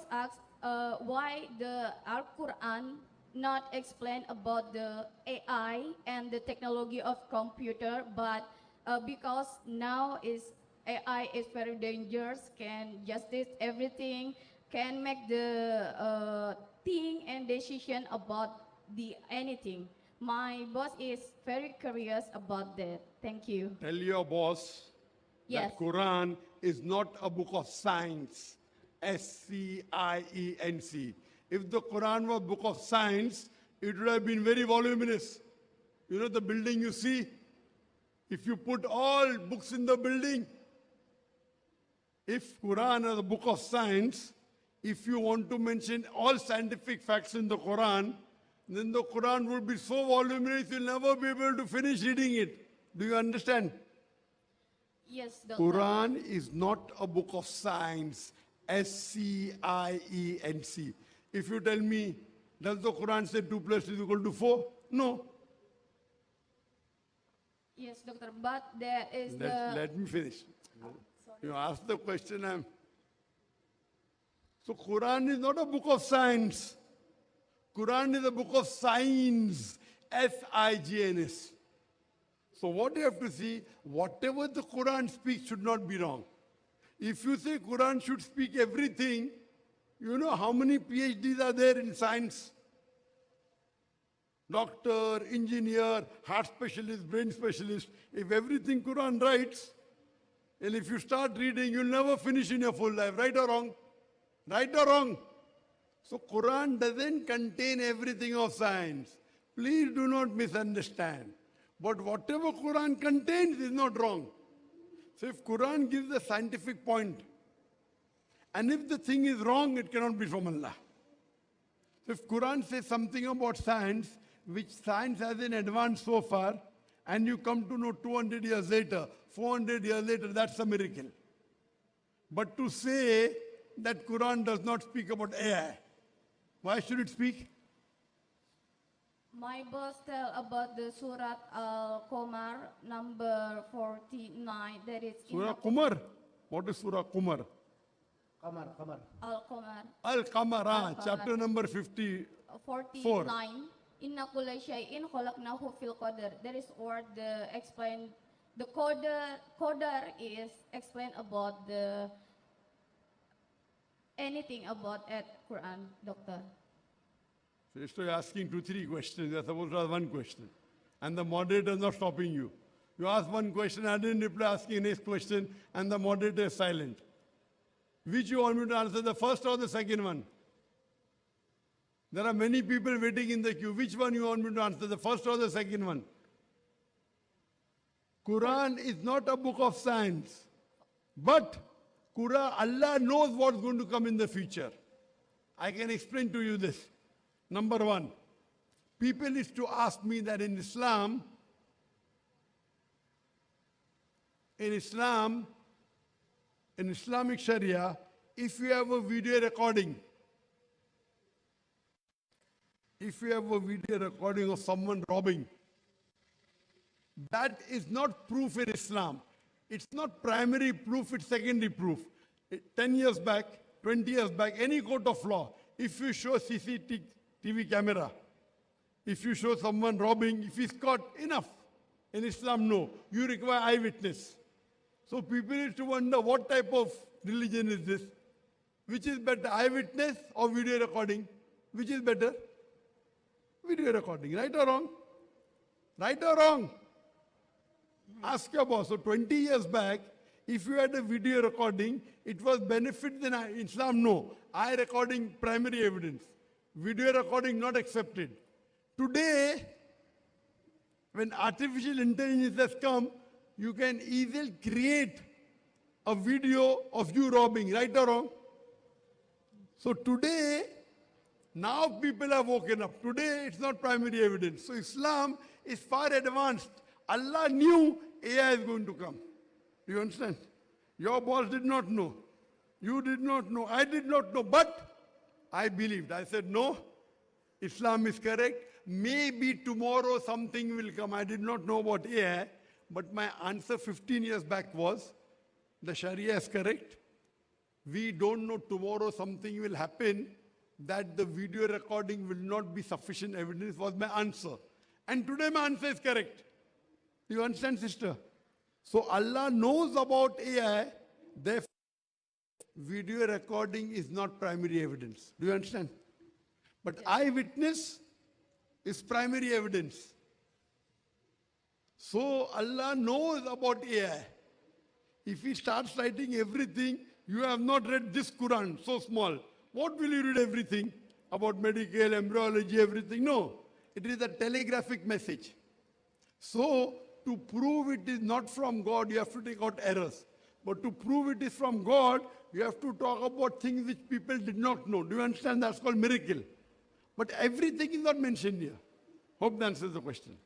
boss asked why the Alquran not explain about the AI and the technology of computer, but because now is AI is very dangerous, can justice everything, can make the thing and decision about the anything. My boss is very curious about that. Thank you. Tell your boss Yes. that Quran is not a book of science. S-C-I-E-N-C. If the Quran was a book of science, it would have been very voluminous. You know the building you see? If you put all books in the building, if Quran is a book of science, if you want to mention all scientific facts in the Quran, then the Quran would be so voluminous you'll never be able to finish reading it. Do you understand? Yes, Doctor. Quran is not a book of science. S-C-I-E-N-C. If you tell me, does the Quran say 2 plus 2 is equal to 4? No. Yes, Doctor, but there is Let me finish. You asked the question. So Quran is not a book of science. Quran is a book of signs. S-I-G-N-S. So what you have to see, whatever the Quran speaks should not be wrong. If you say Quran should speak everything, you know how many PhDs are there in science? Doctor, engineer, heart specialist, brain specialist. If everything Quran writes, and if you start reading, you'll never finish in your full life. Right or wrong? Right or wrong? So Quran doesn't contain everything of science. Please do not misunderstand. But whatever Quran contains is not wrong. So if Quran gives a scientific point, and if the thing is wrong, it cannot be from Allah. So if Quran says something about science, which science has in advance so far, and you come to know 200 years later, 400 years later, that's a miracle. But to say that Quran does not speak about AI, why should it speak? My boss tell about the Surat Al-Qamar number 49. That is Surah Qamar. What is Surah Qamar? Al-Qamar. Al-Qamar, chapter number 54. 49. Inna kulla shay'in khalaqnahu fil qadar. That is what the explain. The qadar is explain about the anything about at Quran, Doctor. So you're asking 2-3 questions. You're supposed to ask one question. And the moderator is not stopping you. You ask one question, I didn't reply, asking next question, and the moderator is silent. Which you want me to answer, the first or the second one? There are many people waiting in the queue. Which one you want me to answer, the first or the second one? Quran is not a book of science. But Quran, Allah knows what's going to come in the future. I can explain to you this. Number one, people used to ask me that in Islamic Sharia, if you have a video recording, of someone robbing, that is not proof in Islam. It's not primary proof, it's secondary proof. 10 years back, 20 years back, any court of law, if you show CCTV camera, if you show someone robbing, if he's caught, enough. In Islam, no. You require eyewitness. So people used to wonder what type of religion is this? Which is better, eyewitness or video recording? Which is better? Video recording. Right or wrong? Right or wrong? Ask your boss. So 20 years back, if you had a video recording, it was benefit than Islam, no. Eye recording, primary evidence. Video recording not accepted. Today, when artificial intelligence has come, you can easily create a video of you robbing, right or wrong? So today, now people have woken up. Today, it's not primary evidence. So Islam is far advanced. Allah knew AI is going to come. Do you understand? Your boss did not know. You did not know. I did not know. But I believed. I said, no, Islam is correct. Maybe tomorrow something will come. I did not know about AI. But my answer 15 years back was, the Sharia is correct. We don't know tomorrow something will happen that the video recording will not be sufficient evidence was my answer. And today my answer is correct. Do you understand, sister? So Allah knows about AI, therefore video recording is not primary evidence. Do you understand? But eyewitness is primary evidence. So Allah knows about AI. If He starts writing everything, you have not read this Quran, so small. What will you read everything? About medical, embryology, everything? No. It is a telegraphic message. So, to prove it is not from God, you have to take out errors. But to prove it is from God, you have to talk about things which people did not know. Do you understand? That's called miracle. But everything is not mentioned here. Hope that answers the question.